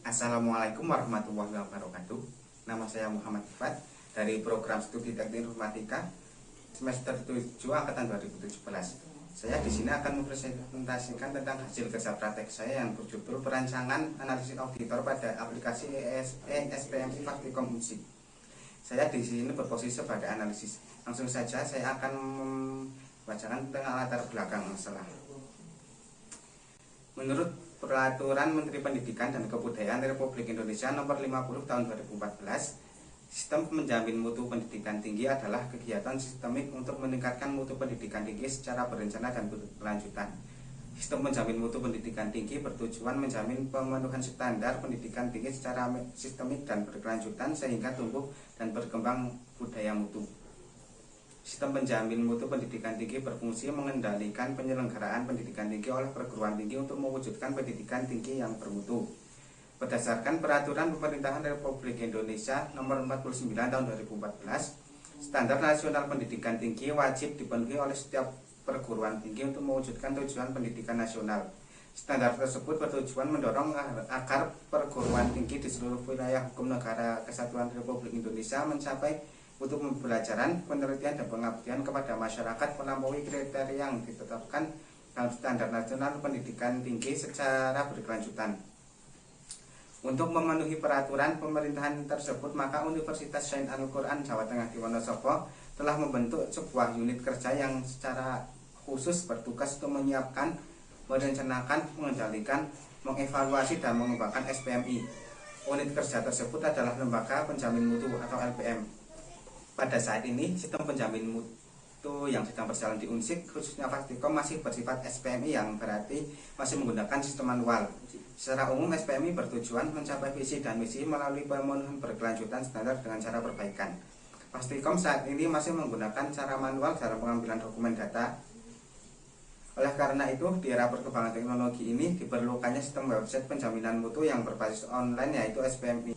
Assalamualaikum warahmatullahi wabarakatuh. Nama saya Muhammad Ifat dari program studi teknik informatika semester 7 angkatan 2017. Saya di sini akan mempresentasikan tentang hasil kerja praktek saya yang berjudul perancangan analisis auditor pada aplikasi ESPMI Faktikom Unsik. Saya di sini berposisi sebagai analisis. Langsung saja saya akan membacakan tentang latar belakang masalah. Menurut Peraturan Menteri Pendidikan dan Kebudayaan Republik Indonesia Nomor 50 Tahun 2014, sistem menjamin mutu pendidikan tinggi adalah kegiatan sistemik untuk meningkatkan mutu pendidikan tinggi secara berencana dan berkelanjutan. Sistem menjamin mutu pendidikan tinggi bertujuan menjamin pemenuhan standar pendidikan tinggi secara sistemik dan berkelanjutan sehingga tumbuh dan berkembang budaya mutu. Sistem penjamin mutu pendidikan tinggi berfungsi mengendalikan penyelenggaraan pendidikan tinggi oleh perguruan tinggi untuk mewujudkan pendidikan tinggi yang bermutu. Berdasarkan Peraturan Pemerintahan Republik Indonesia Nomor 49 Tahun 2014, standar nasional pendidikan tinggi wajib dipenuhi oleh setiap perguruan tinggi untuk mewujudkan tujuan pendidikan nasional. Standar tersebut bertujuan mendorong agar perguruan tinggi di seluruh wilayah hukum negara Kesatuan Republik Indonesia mencapai untuk pembelajaran, penelitian, dan pengabdian kepada masyarakat melampaui kriteria yang ditetapkan dalam standar nasional pendidikan tinggi secara berkelanjutan. Untuk memenuhi peraturan pemerintahan tersebut, maka Universitas Sains Al-Quran Jawa Tengah di Wonosobo telah membentuk sebuah unit kerja yang secara khusus bertugas untuk menyiapkan, merencanakan, mengendalikan, mengevaluasi, dan mengembangkan SPMI. Unit kerja tersebut adalah Lembaga Penjamin Mutu atau LPM. Pada saat ini, sistem penjamin mutu yang sedang berjalan di Unsik, khususnya Faktikom, masih bersifat SPMI yang berarti masih menggunakan sistem manual. Secara umum, SPMI bertujuan mencapai visi dan misi melalui pemenuhan berkelanjutan standar dengan cara perbaikan. Faktikom saat ini masih menggunakan cara manual dalam pengambilan dokumen data. Oleh karena itu, di era perkembangan teknologi ini diperlukannya sistem website penjaminan mutu yang berbasis online, yaitu SPMI.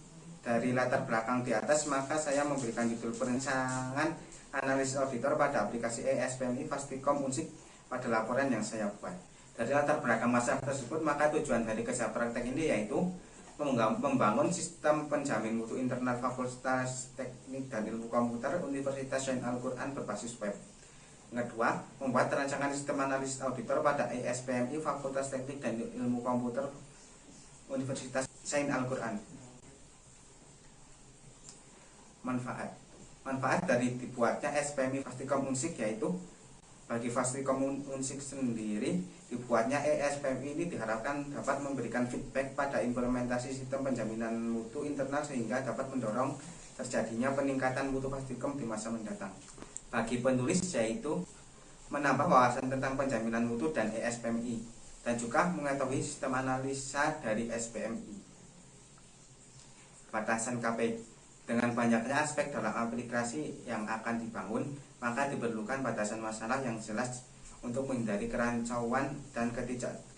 Dari latar belakang di atas, maka saya memberikan judul perancangan analisis auditor pada aplikasi ESPMI Faktikom Unsik pada laporan yang saya buat. Dari latar belakang masalah tersebut, maka tujuan dari kerja praktek ini yaitu membangun sistem penjamin mutu internal Fakultas Teknik dan Ilmu Komputer Universitas Sains Al-Quran berbasis web. Yang kedua, membuat rancangan sistem analisis auditor pada ESPMI Fakultas Teknik dan Ilmu Komputer Universitas Sains Al-Quran. Manfaat dari dibuatnya SPMI Faktikom Unsik yaitu bagi Faktikom Unsik sendiri, dibuatnya ESPMI ini diharapkan dapat memberikan feedback pada implementasi sistem penjaminan mutu internal sehingga dapat mendorong terjadinya peningkatan mutu Faktikom di masa mendatang. Bagi penulis yaitu menambah wawasan tentang penjaminan mutu dan ESPMI dan juga mengetahui sistem analisa dari SPMI. Batasan KPI. Dengan banyaknya aspek dalam aplikasi yang akan dibangun, maka diperlukan batasan masalah yang jelas untuk menghindari kerancauan dan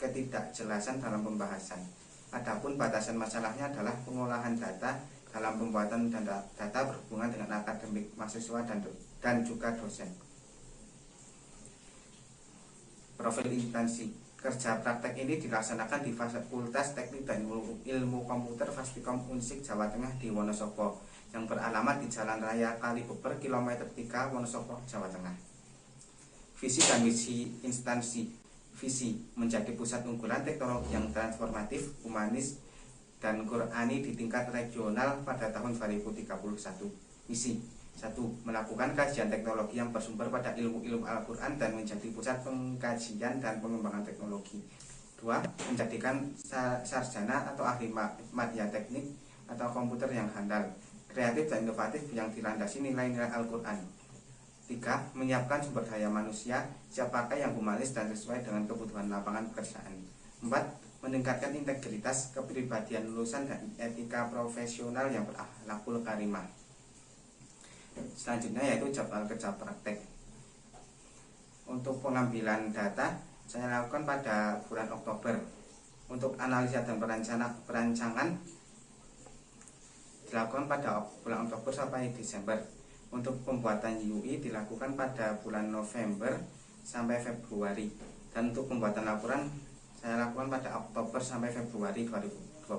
ketidakjelasan dalam pembahasan. Adapun batasan masalahnya adalah pengolahan data dalam pembuatan data berhubungan dengan akademik, mahasiswa, dan juga dosen. Profil instansi kerja praktek ini dilaksanakan di Fakultas Teknik dan Ilmu Komputer Faktikom Unsik Jawa Tengah di Wonosobo yang beralamat di Jalan Raya Kalibeber kilometer 3 Wonosobo, Jawa Tengah. Visi dan misi instansi. Visi menjadi pusat unggulan teknologi yang transformatif, humanis, dan Qurani di tingkat regional pada tahun 2031. Misi 1. Melakukan kajian teknologi yang bersumber pada ilmu-ilmu Al-Quran dan menjadi pusat pengkajian dan pengembangan teknologi. 2. Menjadikan sarjana atau ahli media teknik atau komputer yang handal, kreatif dan inovatif yang dilandasi nilai-nilai Al-Quran. 3. Menyiapkan sumber daya manusia siap pakai yang humanis dan sesuai dengan kebutuhan lapangan pekerjaan. 4. Meningkatkan integritas kepribadian lulusan dan etika profesional yang berakhlakul karimah. Selanjutnya yaitu jadwal kerja praktek. Untuk pengambilan data saya lakukan pada bulan Oktober. Untuk analisa dan perancangan dilakukan pada bulan Oktober sampai Desember. Untuk pembuatan UI dilakukan pada bulan November sampai Februari. Dan untuk pembuatan laporan saya lakukan pada Oktober sampai Februari 2021.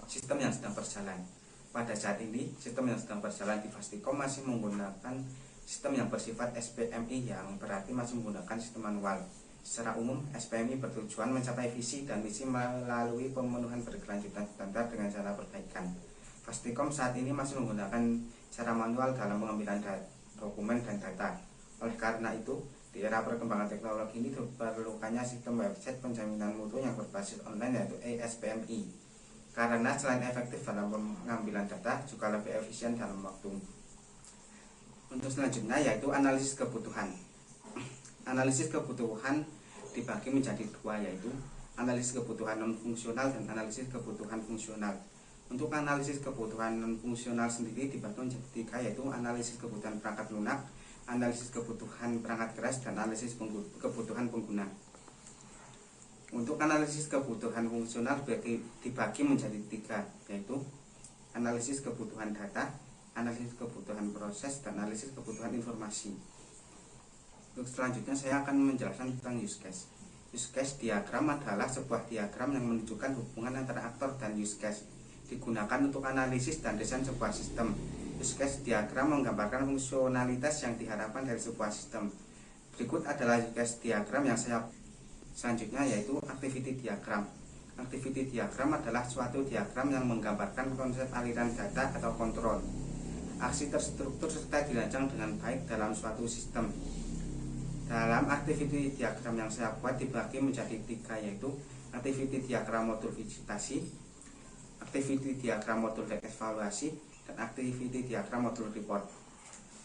sistem yang sedang berjalan. Pada saat ini, sistem yang sedang berjalan di Fastikom masih menggunakan sistem yang bersifat SPMI, yang berarti masih menggunakan sistem manual. Secara umum, SPMI bertujuan mencapai visi dan misi melalui pemenuhan berkelanjutan standar dengan cara perbaikan. Fastikom saat ini masih menggunakan cara manual dalam pengambilan dokumen dan data. Oleh karena itu, di era perkembangan teknologi ini diperlukannya sistem website penjaminan mutu yang berbasis online, yaitu ASPMI. Karena selain efektif dalam pengambilan data, juga lebih efisien dalam waktu. Untuk selanjutnya yaitu analisis kebutuhan. Analisis kebutuhan dibagi menjadi dua, yaitu analisis kebutuhan non fungsional dan analisis kebutuhan fungsional. Untuk analisis kebutuhan non fungsional sendiri dibagi menjadi tiga, yaitu analisis kebutuhan perangkat lunak, analisis kebutuhan perangkat keras, dan analisis kebutuhan pengguna. Untuk analisis kebutuhan fungsional dibagi menjadi tiga, yaitu analisis kebutuhan data, analisis kebutuhan proses, dan analisis kebutuhan informasi. Untuk selanjutnya saya akan menjelaskan tentang use case. Use case diagram adalah sebuah diagram yang menunjukkan hubungan antara aktor dan use case, digunakan untuk analisis dan desain sebuah sistem. Use case diagram menggambarkan fungsionalitas yang diharapkan dari sebuah sistem. Berikut adalah use case diagram yang saya. Selanjutnya yaitu activity diagram. Activity diagram adalah suatu diagram yang menggambarkan konsep aliran data atau kontrol. Aksi terstruktur serta dirancang dengan baik dalam suatu sistem. Dalam activity diagram yang saya buat dibagi menjadi tiga, yaitu activity diagram modul visitasi, activity diagram modul evaluasi, dan activity diagram modul report.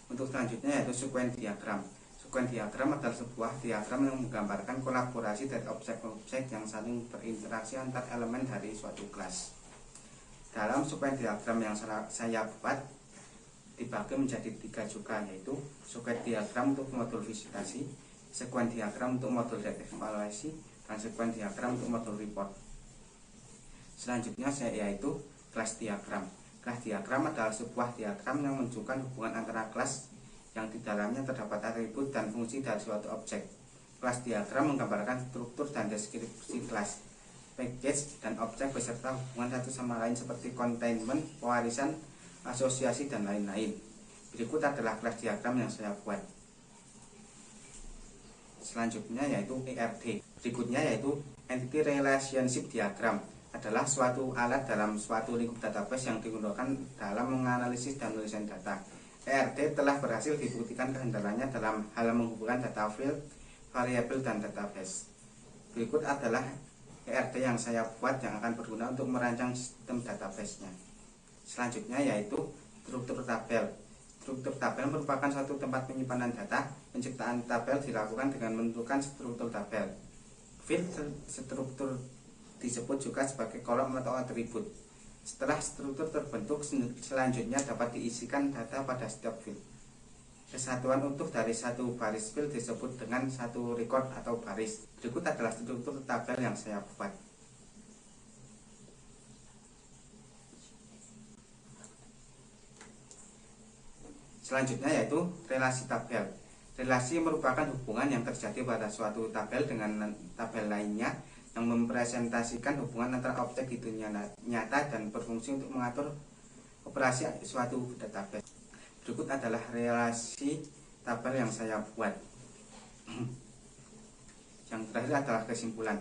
Untuk selanjutnya yaitu sequence diagram. Sequence diagram adalah sebuah diagram yang menggambarkan kolaborasi dari objek-objek yang saling berinteraksi antar elemen dari suatu kelas. Dalam sequence diagram yang saya buat dibagi menjadi tiga juga, yaitu sequence diagram untuk modul visitasi, sequence diagram untuk modul evaluasi, dan sequence diagram untuk modul report. Selanjutnya yaitu kelas diagram. Kelas diagram adalah sebuah diagram yang menunjukkan hubungan antara kelas yang di dalamnya terdapat atribut dan fungsi dari suatu objek. Kelas diagram menggambarkan struktur dan deskripsi kelas, package, dan objek beserta hubungan satu sama lain seperti containment, pewarisan, asosiasi, dan lain-lain. Berikut adalah kelas diagram yang saya buat. Selanjutnya yaitu ERD. Berikutnya yaitu Entity Relationship Diagram, adalah suatu alat dalam suatu lingkup database yang digunakan dalam menganalisis dan menuliskan data. ERD telah berhasil dibuktikan kehandalannya dalam hal menghubungkan data field, variabel, dan database. Berikut adalah ERD yang saya buat yang akan berguna untuk merancang sistem database-nya. Selanjutnya yaitu struktur tabel. Struktur tabel merupakan suatu tempat penyimpanan data. Penciptaan tabel dilakukan dengan menentukan struktur tabel. Field struktur disebut juga sebagai kolom atau atribut. Setelah struktur terbentuk, selanjutnya dapat diisikan data pada setiap field. Kesatuan utuh dari satu baris field disebut dengan satu record atau baris. Berikut adalah struktur tabel yang saya buat. Selanjutnya yaitu relasi tabel. Relasi merupakan hubungan yang terjadi pada suatu tabel dengan tabel lainnya, yang mempresentasikan hubungan antara objek di dunia nyata dan berfungsi untuk mengatur operasi suatu database. Berikut adalah relasi tabel yang saya buat. Yang terakhir adalah kesimpulan.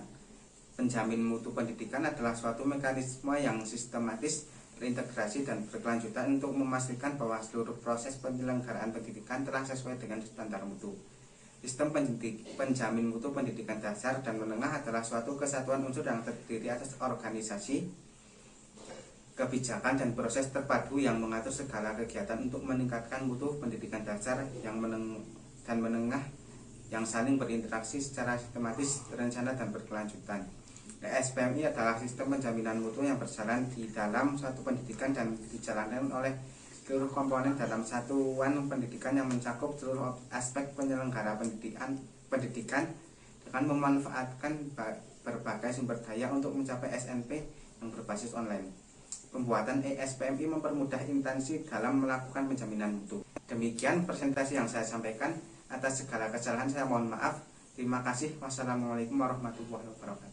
Penjamin mutu pendidikan adalah suatu mekanisme yang sistematis, terintegrasi, dan berkelanjutan untuk memastikan bahwa seluruh proses penyelenggaraan pendidikan telah sesuai dengan standar mutu. Sistem penjamin mutu pendidikan dasar dan menengah adalah suatu kesatuan unsur yang terdiri atas organisasi, kebijakan, dan proses terpadu yang mengatur segala kegiatan untuk meningkatkan mutu pendidikan dasar dan menengah yang saling berinteraksi secara sistematis, terencana, dan berkelanjutan. SPMI adalah sistem penjaminan mutu yang berjalan di dalam suatu pendidikan dan dijalankan oleh seluruh komponen dalam satuan pendidikan yang mencakup seluruh aspek penyelenggara pendidikan dengan memanfaatkan berbagai sumber daya untuk mencapai SNP yang berbasis online. Pembuatan ESPMI mempermudah instansi dalam melakukan penjaminan mutu. Demikian presentasi yang saya sampaikan. Atas segala kesalahan saya mohon maaf. Terima kasih. Wassalamualaikum warahmatullahi wabarakatuh.